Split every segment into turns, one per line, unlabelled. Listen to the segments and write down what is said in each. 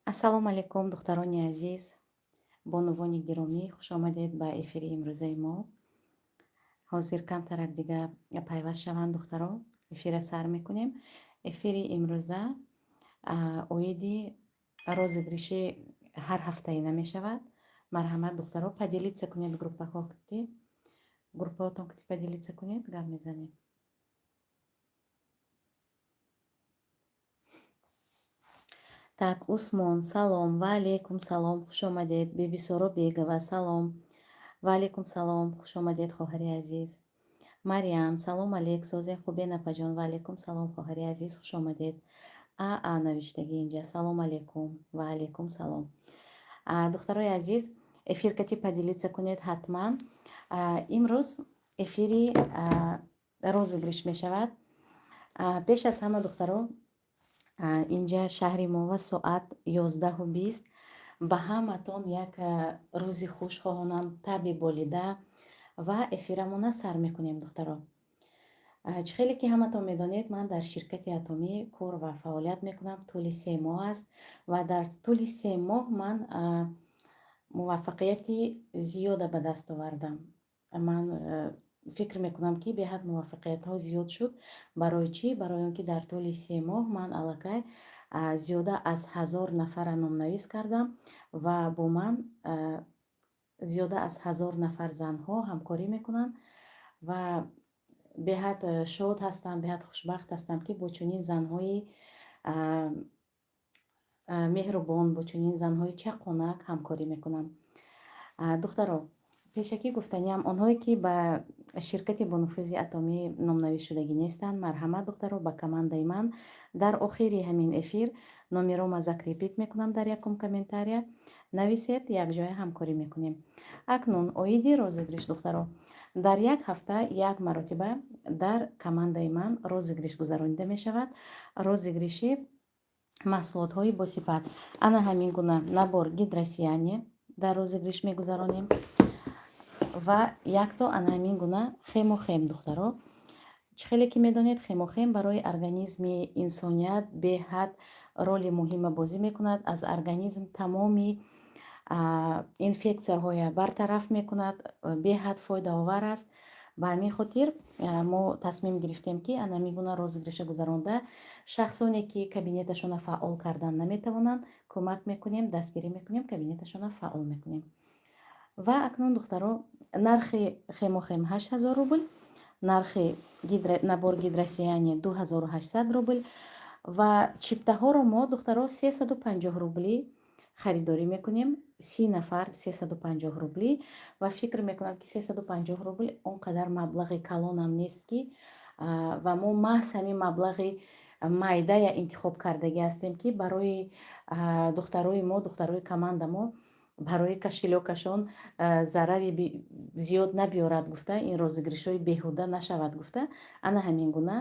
ассалому алайкум, духтарони азиз, бонувони гиромӣ, хуш омадед ба эфири имрӯзаи мо. ҳозир камтарак дига пайваст шаванд духтаро, эфира сар мекунем. Эфири имрӯза оиди розыгриши ҳар ҳафтаина мешавад. марҳамат духтаро, поделиться кунед группаҳотон кити поделиться кунед, гап мезанем. Так, усмон, салом, ва алейкум салом, хуш омадед. Бибисоро бегова, салом. ва алейкум салом, хуш омадед хоҳари азиз. Мариам, салом алейк, созен хубе напаҷон. Ва алейкум салом хоҳари азиз, хуш омадед. навиштагӣ инҷа, салом алейкум. Ва алейкум салом. Духтарои азиз, эфир кати поделиться кунед ҳатман. Имрӯз эфири розыгриш мешавад. пеш аз ҳама духтаро, инҷа шаҳри мо ва соат 11:20 ба ҳаматон як рӯзи хуш хоҳонам, таби болида ва эфирамона сар мекунем духтаро. чӣ хеле ки ҳаматон медонед, ман дар ширкати атомӣ кор ва фаъолият мекунам. тӯли 3 моҳ аст ва дар тӯли 3 моҳ ман муваффақияти зиёда ба даст овардам. ман фикр мекунам ки беҳад муваффақиятҳо зиёд шуд. барои чӣ? Барои он ки дар тӯли 3 моҳ ман аллакай зиёда аз 1000 нафара номнавис кардам ва бо ман зиёда аз 1000 нафар занҳо ҳамкорӣ мекунанд ва беҳад шод ҳастам, беҳад хушбахт ҳастам ки бо чунин занҳои меҳрубон, бо чунин занҳои чақонак ҳамкорӣ мекунам. духтаро, пешакӣ гуфтаниям, онҳое ки ба ширкати бонуфузи атомӣ номнавис шудагӣ нестанд, марҳамат духтаро, ба командаи ман дар охири ҳамин эфир номерома закрепит мекунам дар якум комментария, нависед, якҷоя ҳамкорӣ мекунем. акнун оиди розыгриш духтаро, дар як ҳафта як маротиба дар командаи ман розыгриш гузаронида мешавад. розыгриши маҳсулотҳои босифат. ана ҳамин гуна набор гидросияне дар розыгриш мегузаронем ва якто ана ҳамин гуна хемохем духтаро. чӣ хеле ки медонед, хемохем барои организми инсоният беҳад роли муҳима бозӣ мекунад. аз организм тамоми инфексияҳоя бартараф мекунад, беҳад фоидаовар аст. ба ҳамин хотир мо тасмим гирифтем ки ана ҳамин гуна розыгриша гузаронда шахсоне ки кабинеташона фаъол кардан наметавонанд, кӯмак мекунем, дастгирӣ мекунем, кабинеташона фаъол мекунем. ва акнун духтаро, нархи хемохем 8000 рубл, нархи набор гидросияне 2800 рубл ва чиптаҳоро мо духтаро 350 рублӣ харидорӣ мекунем. 30 нафар 350 рублӣ ва фикр мекунам ки 350 рубл он қадар маблағи калонам нест ки ва мо маҳз ҳамин маблағи майдая интихоб кардаги ҳастем ки барои духтарои мо, духтарои команда мо, барои кашилёкашон зарари зиёд набиёрад гуфта, ин розыгришҳои беҳуда нашавад гуфта, ана ҳамин гуна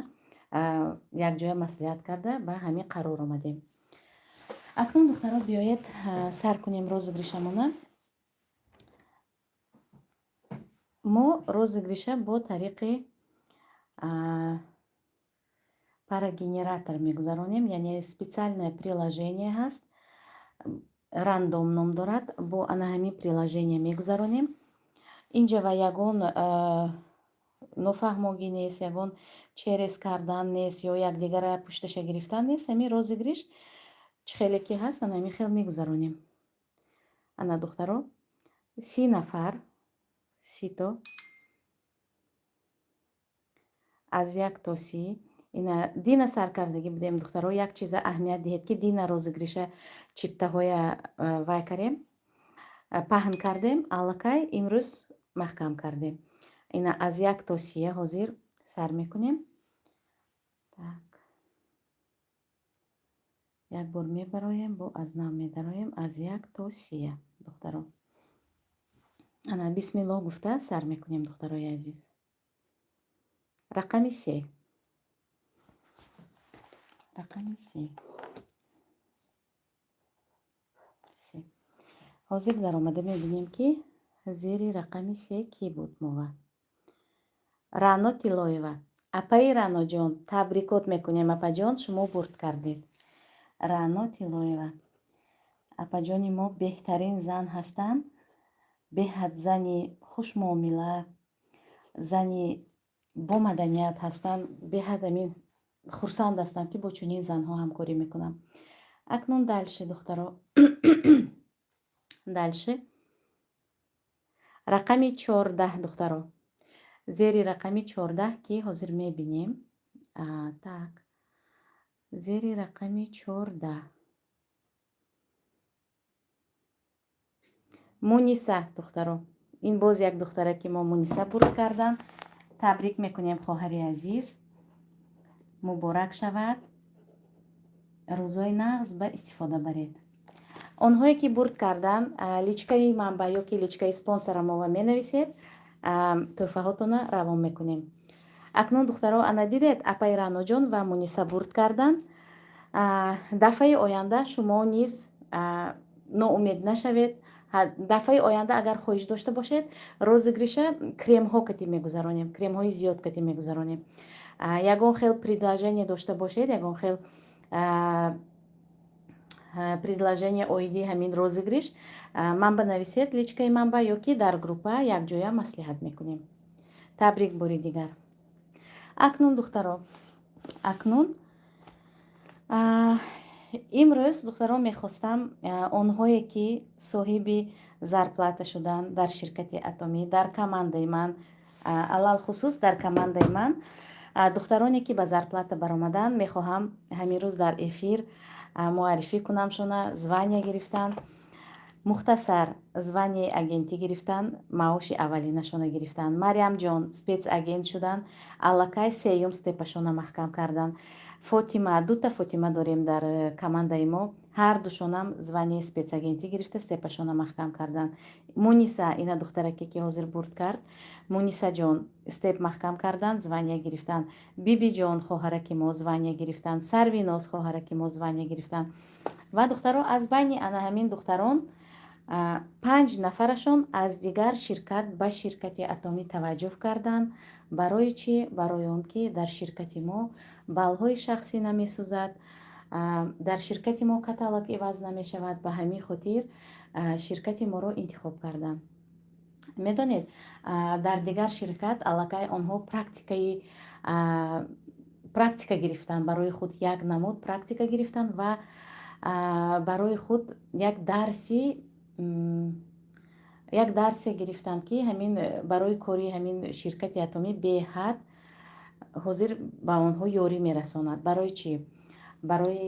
якҷоя маслиҳат карда ба ҳамин қарор омадем. акнун духтаро, биёед сар кунем розыгришамона. мо розыгриша бо тариқи парагенератор мегузаронем, яъне специальное приложение ҳаст, рандом ном дорад. бо ана ҳамин приложение мегузаронем. инҷа ва ягон нофаҳмогӣ нест, ягон черес кардан нест ё якдигара пушташа гирифтан нест. ҳамин розыгриш чӣ хеле ки ҳаст, ана ҳамин хел мегузаронем. ана духтаро, 30 нафар, 30 то аз 1 то 30. ина дина саркардагӣ будем духтаро. як чиза аҳамият диҳед ки дина розыгриша чиптаҳоя вай карем, паҳн кардем, аллакай имрӯз маҳкам кардем. ина аз 1 то 30 ҳозир сар мекунем. так як бор мебароем, бо аз нав медароем. аз 1 то 30 духтаро. ана бисмилло гуфта сар мекунем духтарои азиз. рақами 3. рақами 3. ҳозир даромада мебинем ки зери рақами 3 ки буд мова. раъно тиллоева. апаи раъноҷон, табрикот мекунем апаҷон, шумо бурд кардед. раъно тиллоева. апаҷони мо беҳтарин зан ҳастанд, беҳад зани хушмуомила, зани бо маданият ҳастанд. беҳад амин хурсанд ҳастам, ки бо чунин занҳо ҳамкорӣ мекунам. акнун дальше духтаро дальше рақами 14 духтаро, зери рақами 14 ки ҳозир мебинем. Так, зери рақами 14 муниса духтаро, ин боз як духтара ки мо муниса бурд кардан. табрик мекунем хоҳари азиз, муборак шавад, рӯзои нағз ба истифода баред. онҳое ки бурд кардан личкаи манба ёки личкаи спонсорамова менависед, тӯҳфаҳотона равон мекунем. акнун духтаро ана дидед апаи раъноҷон ва муниса бурд кардан. дафъаи оянда шумо низ ноумед нашавед. дафъаи оянда агар хоҳиш дошта бошед, розыгриша кремҳо кати мегузаронем, кремҳои зиёд кати мегузаронем. ягон хел предложение дошта бошед, ягон хел предложение оиди ҳамин розыгриш, манба нависед личкаи манба ёки дар группа якҷоя маслиҳат мекунем. табрик бори дигар. акнун духтаро, акнун имрӯз духтаро мехостам онҳое ки соҳиби зарплата шуданд дар ширкати атомӣ, дар командаи ман, алал хусус дар командаи ман, духтароне ки ба зарплата баромаданд, мехоҳам ҳамин рӯз дар эфир муаррифӣ кунам. шуна звания гирифтанд, мухтасар званияи агентӣ гирифтанд, маоши аввалинашона гирифтанд. мариямҷон спецагент шуданд, аллакай сеюм степашона маҳкам карданд. фотима, дута фотима дорем дар командаи мо, ҳар душонам званияи спецагентӣ гирифта степашона маҳкам карданд. муниса, ина духтараке ки ҳозир бурд кард, мунисаҷон степ маҳкам карданд, звания гирифтанд. бибиҷон хоҳараки мо звания гирифтанд. сарвиноз хоҳараки мо звания гирифтанд. ва духтаро аз байни ана ҳамин духтарон 5 нафарашон аз дигар ширкат ба ширкати атомӣ таваҷҷӯҳ карданд. барои чӣ? барои он ки дар ширкати мо балҳои шахсӣ намесӯзад, дар ширкати мо каталог иваз намешавад. ба ҳамин хотир ширкати моро интихоб карданд. медонед, дар дигар ширкат аллакай онҳо практика гирифтанд, барои худ як намуд практика гирифтанд ва барои худ як дарсе гирифтанд ки ҳамин барои кори ҳамин ширкати атомӣ беҳад ҳозир ба онҳо ёрӣ мерасонад. барои чӣ? барои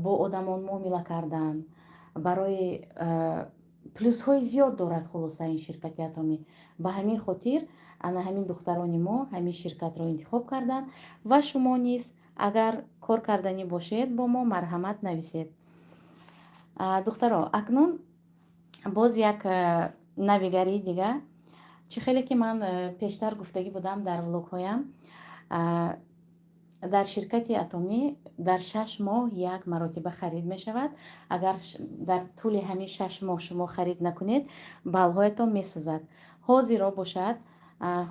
бо одамон муомила кардан, барои плюсҳои зиёд дорад хулоса ин ширкати атомӣ. ба ҳамин хотир ана ҳамин духтарони мо ҳамин ширкатро интихоб карданд ва шумо низ агар кор карданӣ бошед бо мо марҳамат нависед. духтаро, акнун боз як навигарии дига, чӣ хеле ки ман пештар гуфтагӣ будам дар влогҳоям, дар ширкати атомӣ дар 6 моҳ як маротиба харид мешавад. агар дар тӯли ҳамин 6 моҳ шумо харид накунед, балҳоятон месӯзад. ҳозиро бошад,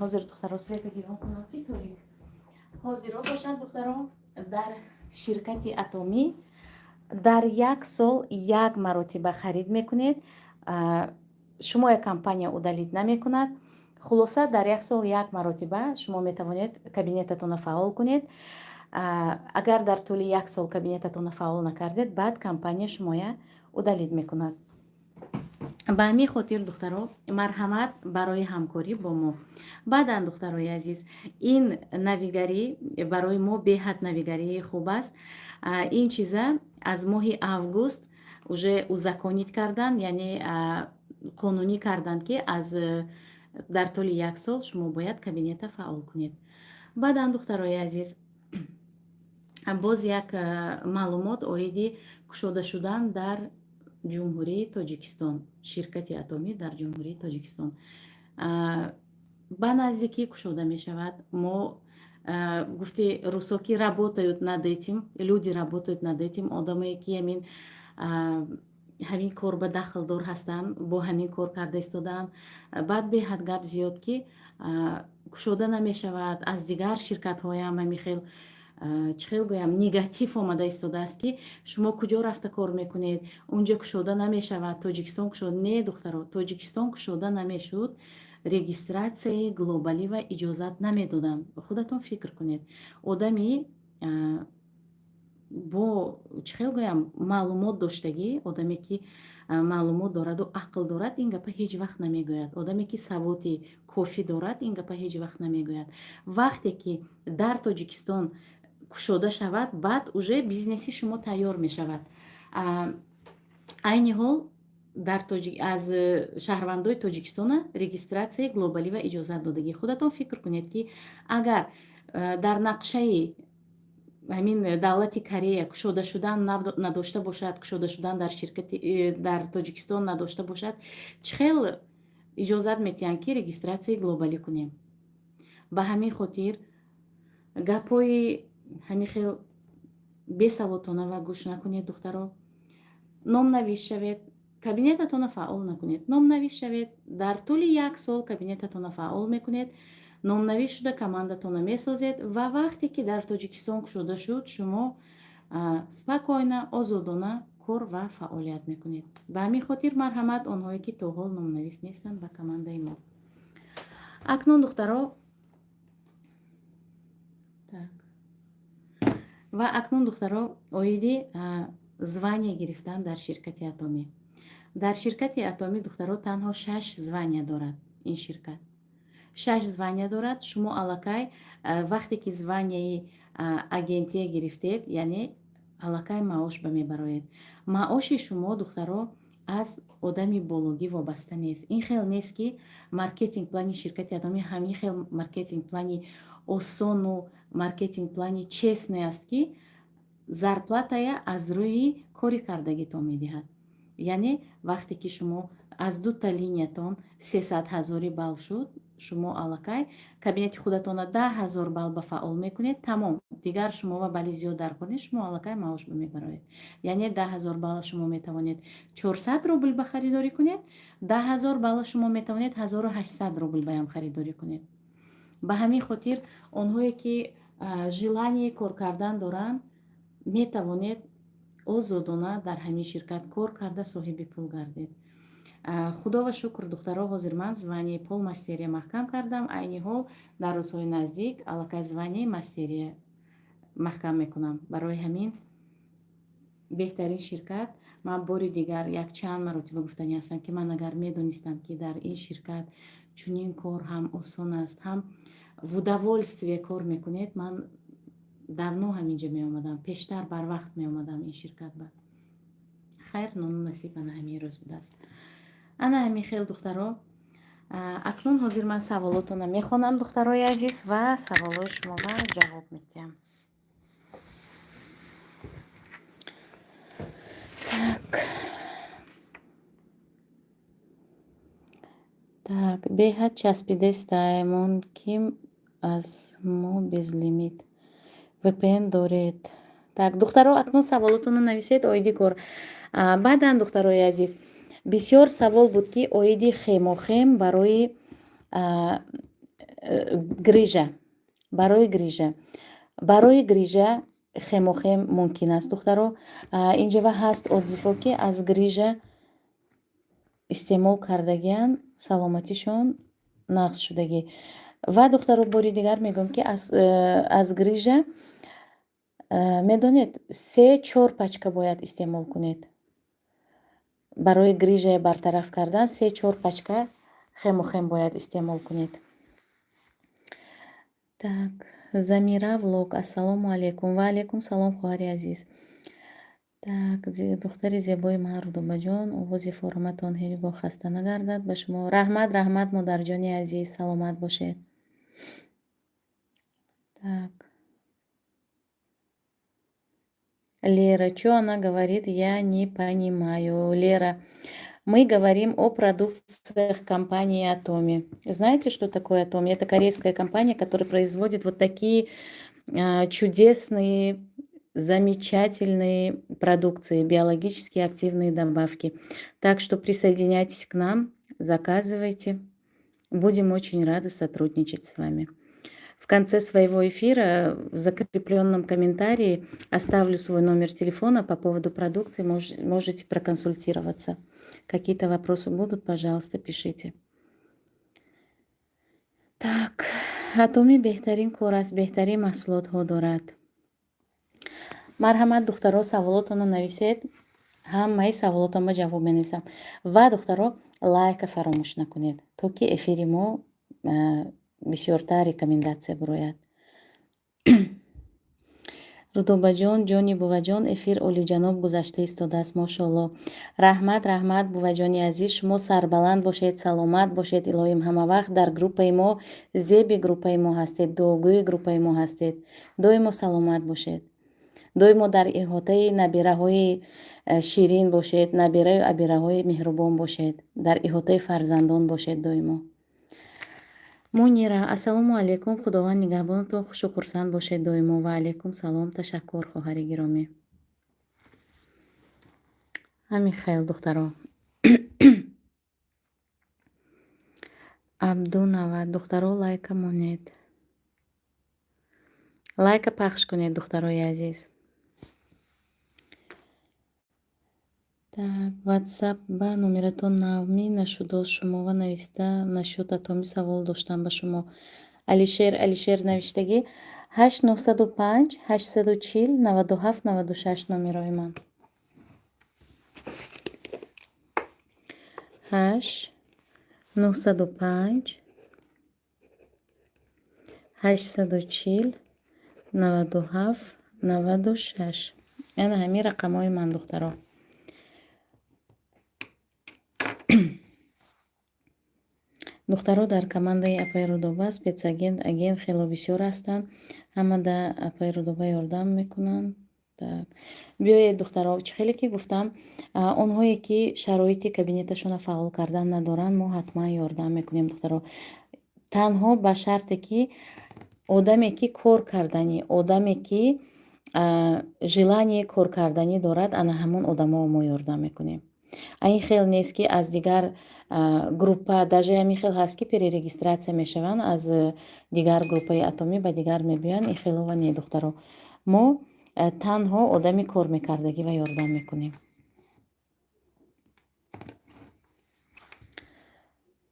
ҳозир духтаро светагиро кунам ки торик. ҳозиро бошад духтаро, дар ширкати атомӣ дар як сол як маротиба харид мекунед. шумоя компания удалид намекунад. хулоса дар як сол як маротиба шумо метавонед кабинетатона фаъол кунед. агар дар тӯли як сол кабинетатона фаъол накардед, баъд компания шумоя удалид мекунад. ба ҳамин хотир духтаро, марҳамат барои ҳамкорӣ бо мо. баъдан духтарои азиз, ин навигарӣ барои мо беҳад навигарии хуб аст. ин чиза аз моҳи август уже узаконид кардан, яъне қонунӣ карданд ки аз дар тӯли як сол шумо бояд кабинета фаъол кунед. баъдан духтарои азиз, боз як маълумот оиди кушода шудан дар ҷумҳурии Тоҷикистон, ширкати атомӣ дар ҷумҳурии Тоҷикистон ба наздикӣ кушода мешавад. мо гуфти рӯсо ки работают над этим, люди работают над этим, одамое ки ҳамин кор ба дахлдор ҳастанд, бо ҳамин кор карда истодаанд. баъд беҳад гап зиёд ки кушода намешавад. аз дигар ширкатҳоям ҳамин хел чӣ хел гӯям, негатив омада истодааст, ки шумо куҷо рафта кор мекунед, унҷа кушода намешавад, Тоҷикистон кушода. Не, духтаро, Тоҷикистон кушода намешуд, регистратсияи глобалива иҷозат намедоданд. Худатон фикр кунед, одами бо чӣ хел гӯям, маълумот доштагӣ, одаме ки маълумот дораду ақл дорад, ин гапа ҳеҷ вақт намегӯяд. Одаме ки саводи кофӣ дорад, ин гапа ҳеҷ вақт намегӯяд. Вақте ки дар Тоҷикистон кушода шавад, баъд уже бизнеси шумо тайёр мешавад. Айни ҳол аз шаҳрвандои Тоҷикистона регистратсияи глобалива иҷозат додагӣ. Худатон фикр кунед, ки агар дар нақшаи ҳамин давлати Корея кушода шудан надошта бошад, кушода шудан дар Тоҷикистон надошта бошад, чӣ хел иҷозат метиҳанд, ки регистратсияи глобалӣ кунем? Ба ҳамин хотир гапҳои ҳамин хел бесаводона гӯш накунед, духтаро. Номнавис шавед, кабинетатона фаъол накунед. Номнавис шавед, дар тӯли 1 сол кабинетатона фаъол мекунед, номнавис шуда командатона месозед ва вақте ки дар Тоҷикистон кушода шуд, шумо спокойна, озодона кор ва фаъолият мекунед. Ба ҳамин хотир марҳамат, онҳое ки то ҳол номнавис нестанд, ба командаи мо. Акнун духтаро, ва акнун духтаро, оиди звания гирифтан дар ширкати Атомӣ. Дар ширкати Атомӣ, духтаро, танҳо 6 звания дорад ин ширкат. 6 звания дорад. Шумо аллакай вақте ки званияи агентия гирифтед, яъне аллакай маош ба мебароед. Маоши шумо, духтаро, аз одами бологӣ вобаста нест. Ин хел нест, ки маркетинг плани ширкати Атомӣ ҳамин хел маркетинг плани осону маркетинг плани честне аст, ки зарплатая аз рӯи кори кардагитон медиҳад. Яъне вақте ки шумо аз дута линиятон 300 000 балл шуд, шумо аллакай кабинети худатона 10 000 балл ба фаъол мекунед, тамом. Дигар шумо ва балли зиёд дар кунед, шумо аллакай маош бамебароед. Яъне 10 000 балл шумо метавонед 400 рубл ба харидорӣ кунед, 10 000 балл шумо метавонед 1800 рубл баям харидорӣ кунед. Ба ҳамин хотир онҳое ки желание кор кардан доранд, метавонед озодона дар ҳамин ширкат кор карда соҳиби пул гардед. Худо ва шукр, духтаро, ҳозир ман званияи полмастерия маҳкам кардам. Айни ҳол дар рӯзҳои наздик аллакай званияи мастерия маҳкам мекунам. Барои ҳамин беҳтарин ширкат, ман бори дигар якчанд маротиба гуфтанӣ ҳастам, ки ман агар медонистам, ки дар ин ширкат чунин кор ҳам осон аст, ҳам в удовольствие кор мекунед, ман давно ҳаминҷа меомадам, пештар барвақт меомадам ин ширкат. Ба хайр, нону насиб ана ҳамин рӯз будааст. ана ҳамин хел, духтаро. Акнун ҳозир ман саволотона мехонам, духтарои азиз, ва саволои шуморо ҷавоб медиҳам. Так, беҳад часпидестаймон ким аз мо безлимит VPN доред. Так, духтаро, акнун саволотонро нависед оиди кор. Баъдан, духтарои азиз, бисёр савол буд, ки оиди хемохем барои грижа. Барои грижа хемохем мумкин аст, духтаро. Инҷава ҳаст отзифҳо, ки аз грижа истеъмол кардагиян, саломатишон нақс шудагӣ. Ва духтаро, бори дигар мегӯям, ки аз грижа медонед 3-4 пачка бояд истеъмол кунед. Барои грижаи бартараф кардан 3-4 пачка хемохем бояд истеъмол кунед. Так, Замира влог. Ассалому алайкум. Ва алайкум салом, хоҳари азиз. Так, духтари зебои ман, Рудобаҷон, овози фораматон ҳеҷ гоҳ хаста нагардад ба шумо. Раҳмат, раҳмат, модарҷони азиз, саломат бошед. Так. Лера, чё она говорит, я не понимаю. Лера, мы говорим о продукциях компании Атоми. Знаете, что такое Атоми? Это корейская компания, которая производит вот такие чудесные, замечательные продукции, биологически активные добавки. Так что присоединяйтесь к нам, заказывайте. Будем очень рады сотрудничать с вами. В конце своего эфира в закрепленном комментарии оставлю свой номер телефона по поводу продукции. Можете проконсультироваться. Какие-то вопросы будут, пожалуйста, пишите. Так, атоми беҳтарин кор аст, беҳтарин маҳсулотҳо дорад. Марҳамат, духтаро, саволотонро нависед. Ҳамаи саволотонро ҷавоб менависам. Ва духтаро, лайка фаромӯш накунед, то ки эфири мо бисёртар рекомендатсия бирояд. Рудобаҷон, ҷони буваҷон, эфир олиҷаноб гузашта истодааст, мошоалло. Раҳмат, буваҷони азиз, шумо сарбаланд бошед, саломат бошед, илоҳим ҳама вақт дар группаи мо, зеби группаи мо ҳастед, дуогӯи группаи мо ҳастед. Доимо саломат бошед. доимо дар иҳотаи набираҳои ширин бошед, набираю абираҳои меҳрубон бошед, дар иҳотаи фарзандон бошед доимо. Мунира, ассалому алайкум, худованд нигаҳбонатон, хушу хурсанд бошед доимо. Ва алайкум салом, ташаккур хоҳари гиромӣ. ҳамин хел духтаро. Абдунава, духтаро лайка монед. Лайка пахш кунед, духтарои азиз. Так, ватсап ба номератон навмӣ нашудост шумова нависта нашуд атоми савол доштам ба шумо. Алишер навиштагӣ 8905 840 97 96 номерои ман. 8905 840 97 96. яна ҳамин рақамҳои ман духтаро. духтаро дар командаи апаи рудоба спецагент агент хело бисёр ҳастанд. ҳама да апаи рудоба ёрдам мекунанд. Так, биёед духтаро, чӣ хеле ки гуфтам, онҳое ки шароити кабинеташонро фаъол кардан надоранд, мо ҳатман ёрдам мекунем духтаро. танҳо ба шарте ки одаме ки кор карданӣ, одаме ки желание кор карданӣ дорад, ана ҳамон одаморо мо ёрдам мекунем. این خیل نیست که از دیگر گروپا даже همین خیل هست که перерегистрация мешаванд аз дигар группаи атомӣ ба дигар мебиёянд. ин хелова не духтаро, мо танҳо одами кор мекардагиро ёрдам мекунем.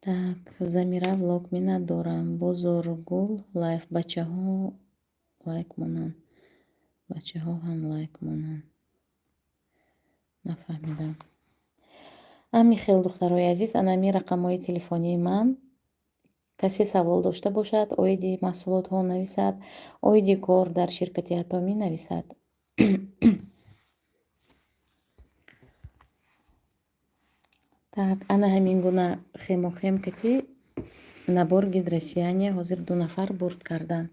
так, замира влог минат дорам, бозоргул лайф, бачаҳо лайк монанд, бачаҳо ҳам лайк монанд. нафаҳмидам. ҳамин хел духтарои азиз, анами рақамҳои телефонии ман. касе савол дошта бошад, оиди маҳсулотҳо нависад, оиди кор дар ширкати атомӣ нависад. так, ана ҳамин гуна хемохем кати набор гидросияния ҳозир 2 нафар бурд кардан.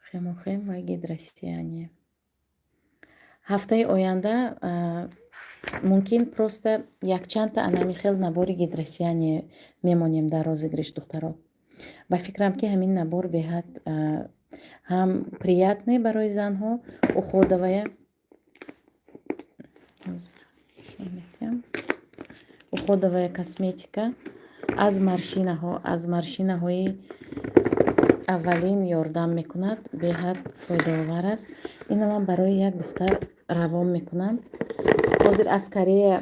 хемохем ва гидросияния. ҳафтаи оянда мумкин просто якчандта анами хел набори гидросияния мемонем дар розыгриш духтаро. ба фикрам ки ҳамин набор беҳад ҳам приятный барои занҳо, уходовая уходовая косметика аз маршинаҳои аввалин ёрдам мекунад, беҳад фоидаовар аст. ина ман барои як духтар равон мекунам. ҳозир аз Корея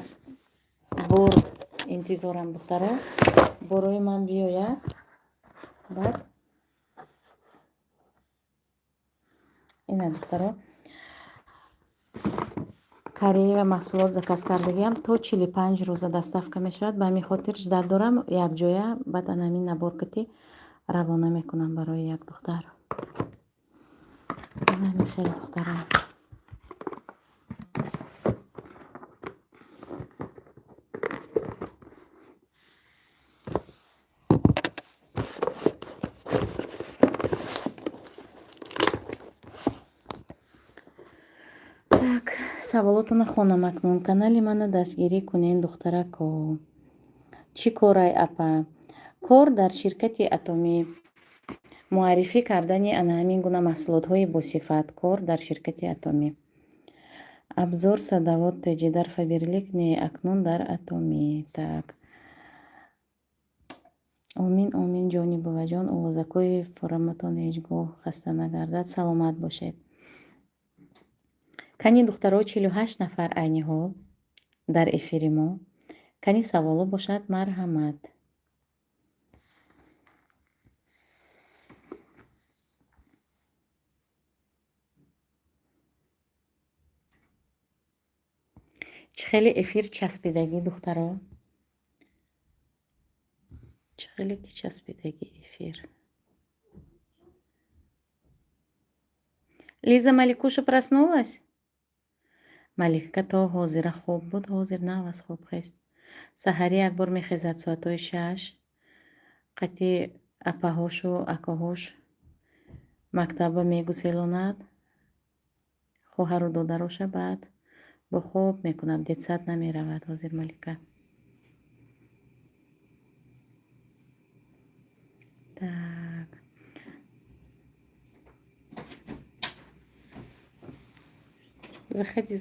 бор интизорам духтаро, борои ман биёяд. баъд ина духтаро Корея маҳсулот заказ кардагиам то 45 рӯза доставка мешавад. ба ҳамин хотир ждат дорам якҷоя, баъд анамин набор кати равона мекунам барои як духтар. ҳамин хел духтаро. саволотона хонам акнун. канали мана дастгирӣ кунен духтарако. чӣ корай апа? кор дар ширкати атомӣ муаррифӣ кардани ана ҳамин гуна маҳсулотҳои босифат. кор дар ширкати атомӣ. абзор садовод теҷидар фаберлик не акнун дар атомӣ. так, омин омин ҷони буваҷон, овозакҳои фораматон ҳеҷ гоҳ хаста нагардад. Саломат бошед. Кани духтаро 48 нафар айни ҳол дар эфири мо. Кани саволо бошад, марҳамат. чӣ хеле эфир часпидагӣ духтаро? чӣ хеле ки часпидагӣ эфир. Лиза Маликуша проснулась? Малика то ҳозира хоб буд, ҳозир нав аз хоб хест. Саҳарӣ якбор мехезад соатҳои 6. қати апаҳошу акаҳош мактаба мегуселонад. хоҳару додароша баъд бо хоб мекунад. детсад намеравад ҳозир Малика. Так. Заходи.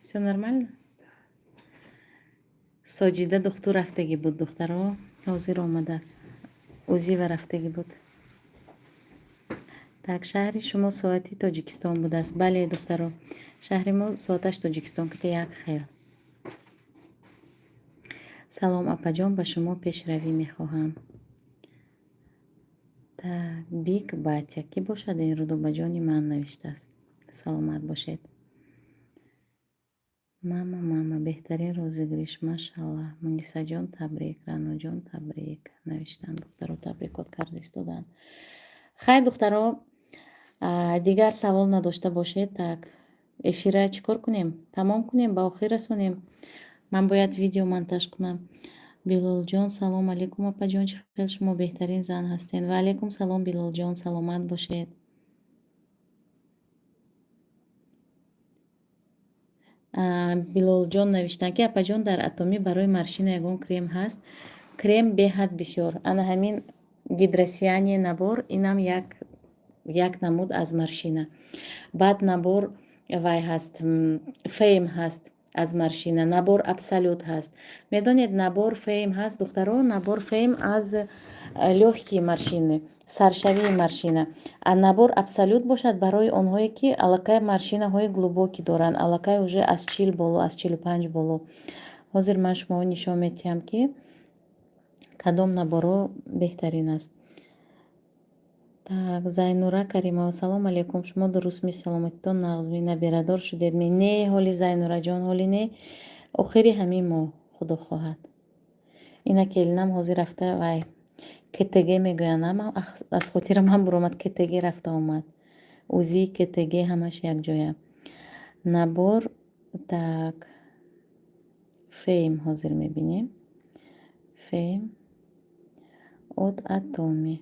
Всё нормально? Соҷида духтур рафтагӣ буд духтаро. ҳозир омадааст. узива рафтагӣ буд. Так, шаҳри шумо соати Тоҷикистон будааст. Бале духтаро. шаҳри мо соаташ Тоҷикистон кита як хел. Салом апаҷон, ба шумо пешравӣ мехоҳам. Так, бик батя. Кӣ бошад ин рӯ ба ҷони ман навиштааст. саломат бошед. Мама, беҳтарин розыгриш, машаллаҳ. Мунисаҷон табрик, Раноҷон табрик. Навиштан духтаро табрикот карда истодан. Хай духтаро, дигар савол надошта бошед, так эфира чӣ кор кунем? Тамом кунем, ба охир расонем. Ман бояд видео монтаж кунам. Билолҷон, салом алейкум апаҷон, чӣ хел шумо беҳтарин зан ҳастед. Ва алейкум салом Билолҷон, саломат бошед. Билолҷон навиштанд ки апаҷон дар Атоми барои маршина ягон крем ҳаст. Крем беҳад бисёр. Ана ҳамин гидросияни набор, инам як намуд аз маршина. Баъд набор вай ҳаст, фейм ҳаст аз маршина. Набор абсолют ҳаст. Медонед набор фейм ҳаст духтаро, набор фейм аз лёгкии маршины, саршавии маршина. А набор абсолют бошад барои онҳое ки аллакай маршинаҳои глубокӣ доранд, аллакай уже аз 40 боло, аз 45 боло. ҳозир ман шуморо нишон медиҳам ки кадом наборро беҳтарин аст. Так, Зайнура Каримова, салом алейкум. Шумо дурустми саломатитон нағзми набирадор шудедми? Не ҳоли Зайнураҷон, ҳоли не. Охири ҳамин моҳ худо хоҳад. Ина келинам ҳозир рафта вай КТГ мегӯянд. Аз хотира ман буромад, КТГ рафта омад. узи КТГ ҳамаш якҷоя. Набор так фейм ҳозир мебинем. Фейм от Атоми.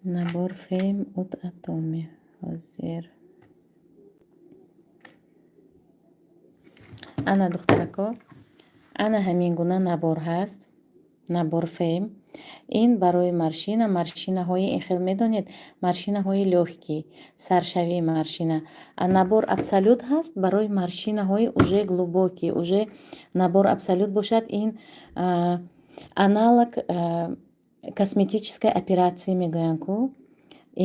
Набор фейм от Атоми ҳозир. ана духтарако, ана ҳамин гуна набор ҳаст. Набор фейм. Ин барои маршинаҳои ин хел медонед, маршинаҳои лёгкӣ, саршавии маршина. А набор абсолют ҳаст барои маршинаҳои уже глубокӣ. Уже набор абсолют бошад, ин аналог косметической операции мегӯянд ку.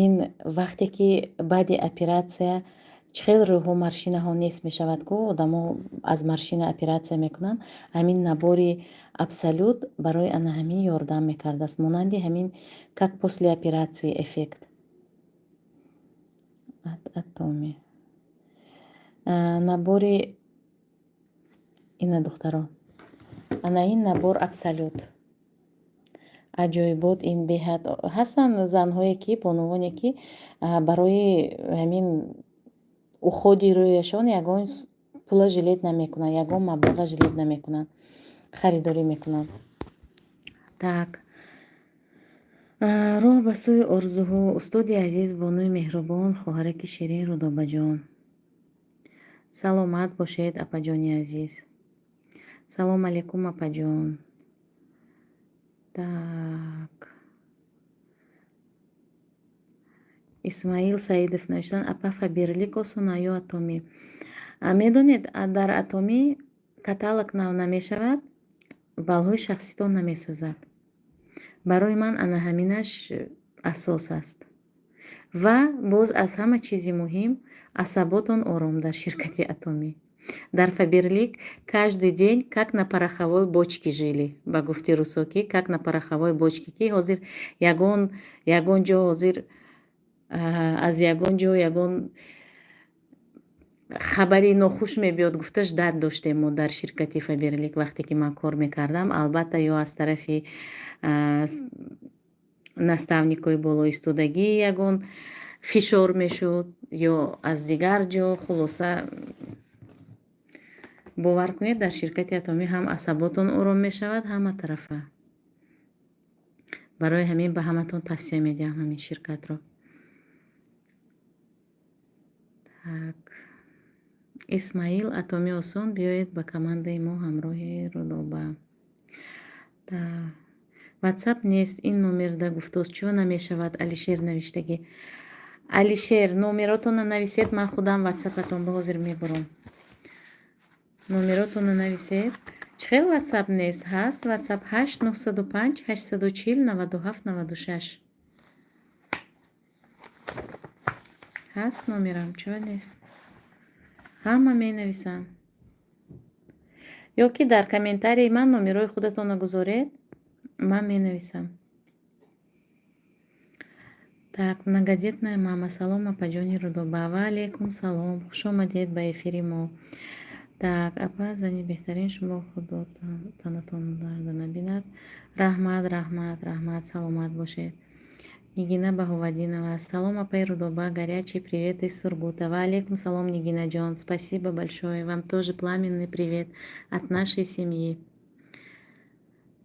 Ин вақте ки баъди операция чӣ хел рӯҳҳо маршинаҳо нест мешавад ку, одамо аз маршина операция мекунанд. Ҳамин набори абсолют барои ана ҳамин ёрдам мекардааст. Монанди ҳамин как после операции эффект. Атоми. Набори ина духтаро. Ана ин набор абсолют. аҷоибот ин беҳад ҳастанд занҳое ки бонувоне ки барои ҳамин уходи рӯяшон ягон пула жилет намекунанд, ягон маблаға жилет намекунанд, харидорӣ мекунанд. Так, роҳ ба сӯи орзуҳо. устоди азиз, бонуи меҳрубон, хоҳараки ширин Рудобаҷон. Саломат бошед апаҷони азиз. Салом алейкум апаҷон. Так, исмаил саидов навиштан апа фаберлик осона ё атомӣ. Медонед, дар атомӣ каталог нав намешавад, балҳои шахситон намесозад. Барои ман ана ҳаминаш асос аст. Ва боз аз ҳама чизи муҳим асаботон ором дар ширкати атомӣ. Дар Фаберлик каждый день как на пороховой бочке жили. Ба гуфти русо ки как на пороховой бочке ки ҳозир ягон ҷо ҳозир аз ягон ҷо ягон хабари нохуш мебиёд гуфташ дард доштем мо дар ширкати Фаберлик вақте ки ман кор мекардам. Албатта ё аз тарафи наставникои болоистодагӣ ягон фишор мешуд ё аз дигар ҷо. Хулоса бовар кунед, дар ширкати атомӣ ҳам асаботон ором мешавад, ҳама тарафа. Барои ҳамин ба ҳаматон тавсия медиҳам ҳамин ширкатро. Так. Исмаил, атомӣ осон, биёед ба командаи мо ҳамроҳи Рудоба. Так. WhatsApp нест, ин номерда гуфтост чиё намешавад? Алишер навиштагӣ. Алишер, номеротонро нависед, ман худам WhatsApp-атонро ҳозир мебурам. Номеротонро нависед. Чӣ хел WhatsApp нест? Ҳаст WhatsApp 8905 840 97 96. ҳаст номерам, чиё нест? ҳама менависанд. Ё ки дар комментарии ман номерои худатонро гузоред, ман менависам. Так, многодетная мама. Салом, апаҷони Рудоба. Ва алейкум салом. Хуш омадед ба эфири мо. Так, апа зани беҳтарин, шумо худо танатон дарда набинад. Раҳмат, саломат бошед. Нигина Баҳовадинова. Салом, апай Рудоба, горячий привет из Сургута. Ва алейкум салом, Нигина Джон. Спасибо большое. Вам тоже пламенный привет от нашей семьи.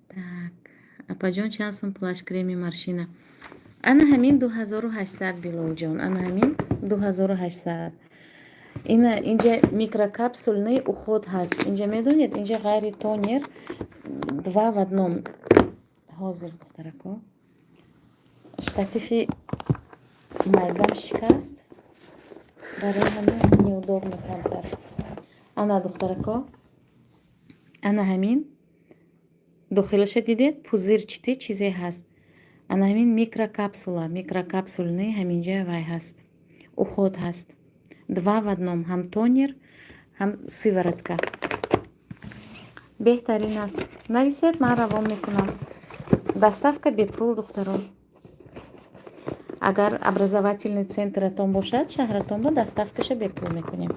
Так, апаҷон чанд сум плаш креми маршина? Ана ҳамин 2800 Билол ҷон. Ана ҳамин 2800. Инҷа микрокапсулный уход ҳаст. Инҷа медонед, инҷа ғайри тонер 2 в 1. Ҳозир духтарако. Штатифи майгам шикаст. Барои ҳамин неудобно камтар. Ана духтарако. Ана ҳамин дохилаша дидед? Пузырчати чизе ҳаст. Ана ҳамин микрокапсулный ҳаминҷа вай ҳаст. Уход ҳаст. 2 в 1. ҳам тонер, ҳам сиворотка. Беҳтарин аст. Нависед, ман равон мекунам. Доставка бепул, духтарон. Агар образовательный центратон бошад, шаҳратонро доставкаша бепул мекунем.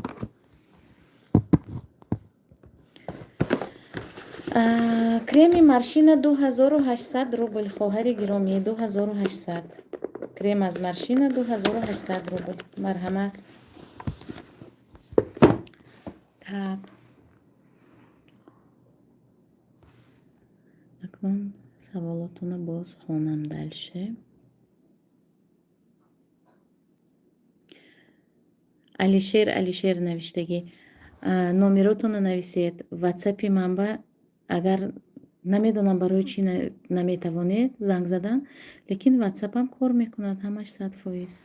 Креми маршина 2800 рубл. хоҳари гиромӣ, 2800. Крем аз маршина 2800 рубл. Марҳамат. Так. Акнун саволотуна боз хонам дальше. Алишер навиштагӣ. Номеротонро нависед. WhatsApp-и манба агар намедонам барои чӣ наметавонед занг задан, лекин WhatsApp-ам кор мекунад ҳамаш 100%.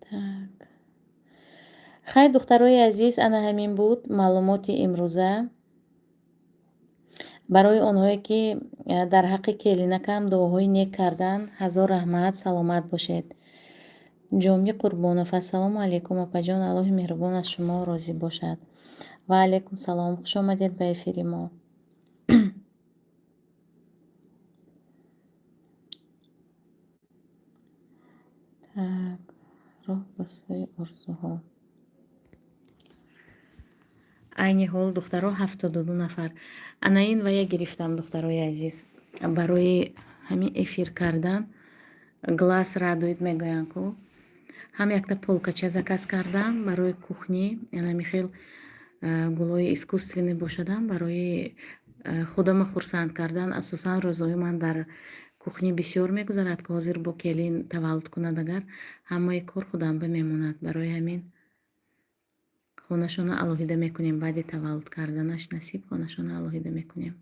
Так. Хайр духтарои азиз, ана ҳамин буд маълумоти имрӯза. Барои онҳое ки дар ҳаққи келинакам дуоҳои нек кардан, ҳазор раҳмат, саломат бошед. ҷомӣ Қурбонов. Ассалому алейкум апаҷон, Аллоҳи меҳрубон аз шумо розӣ бошад. Ва алейкум салом. Хуш омадед ба эфири мо. Так, роҳ ба сӯи орзуҳо. айни ҳол духтаро 72 нафар. Ана ин ва я гирифтам, духтарои азиз. Барои ҳамин эфир кардан глас радуид мегӯянд ку. ҳам якта полкача заказ кардам барои кухни. Яна михел гулҳои искусственӣ бошадам барои худама хурсанд кардан. Асосан рӯзҳои ман дар кухни бисёр мегузарад ки ҳозир бо келин таваллуд кунад агар ҳамаи кор худамба мемонад. Барои ҳамин хонашона алоҳида мекунем. Баъди таваллуд карданаш насиб хонашона алоҳида мекунем.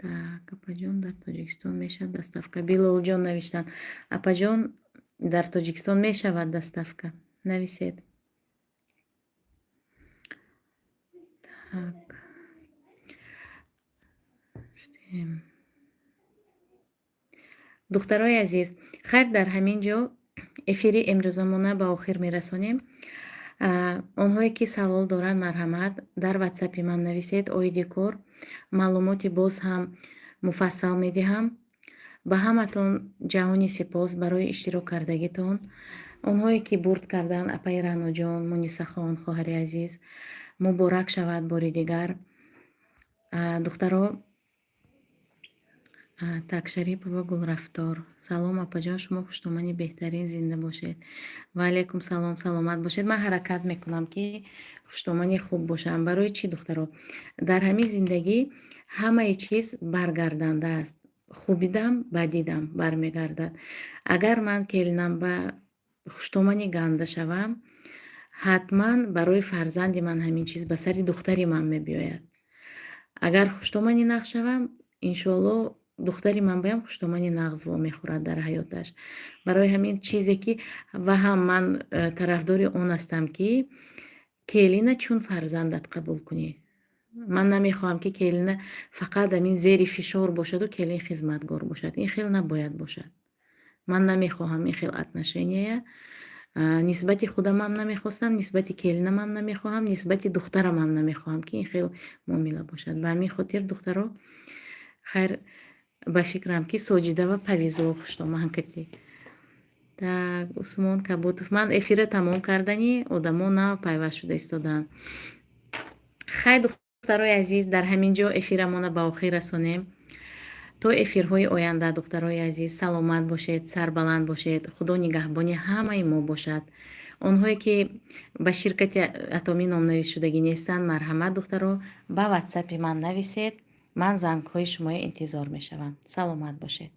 Так, апаҷон дар Тоҷикистон мешавад доставка. Билолҷон навиштанд. Апаҷон дар Тоҷикистон мешавад доставка. Нависед. Так. Стем. духтарои азиз, хайр дар ҳамин ҷо эфири имрӯзамона ба охир мерасонем. Онҳое ки савол доранд, марҳамат, дар ватсапи ман нависед оиди кор. Маълумоти боз ҳам муфассал медиҳам. ба ҳаматон ҷаҳони сипос барои иштирок кардагитон. онҳое ки бурд карданд, апаи Раъноҷон, Мунисахон, хоҳари азиз, муборак шавад бори дигар. Духтаро Так, Шарипова Гулрафтор. Салом апаҷон, шумо хуштомани беҳтарин, зинда бошед. Ва алайкум салом, саломат бошед. Ман ҳаракат мекунам ки хуштомани хуб бошам. Барои чӣ, духтаро? Дар ҳамин зиндагӣ ҳамаи чиз баргарданда аст. Хубидам, бадидам бармегардад. Агар ман келинам ба хуштомани ганда шавам, ҳатман барои фарзанди ман ҳамин чиз ба сари духтари ман мебиёяд. Агар хуштомани нағз шавам, иншоалло духтари манбаям хуштомани нағз вомехӯрад дар ҳаёташ. Барои ҳамин чизе ки ва ҳам ман тарафдори он ҳастам ки келина чун фарзандат қабул кунӣ. Ман намехоҳам ки келина фақат амин зери фишор бошаду келин хизматгор бошад. Ин хел набояд бошад. Ман намехоҳам ин хел отношения. Нисбати худамам намехостам, нисбати келинамам намехоҳам, нисбати духтарамам намехоҳам ки ин хел муомила бошад. Ба ҳамин хотир, духтаро, хайр ба фикрам ки Соҷида ва Павизло хуштоманд катӣ. Так, Усмон Кабутов. Ман эфира тамом кардани одамо нав пайваст шуда истоданд. Хай, духтарои азиз, дар ҳамин ҷо эфирамона ба охир расонем. То эфирҳои оянда, духтарои азиз, саломат бошед, сарбаланд бошед. Худо нигаҳбони ҳамаи мо бошад. онҳое ки ба ширкати атомӣ номнависшудагӣ нестанд, марҳамат, духтаро, ба ватсапи ман нависед. ман зангҳои шуморо интизор мешавам. Саломат бошед.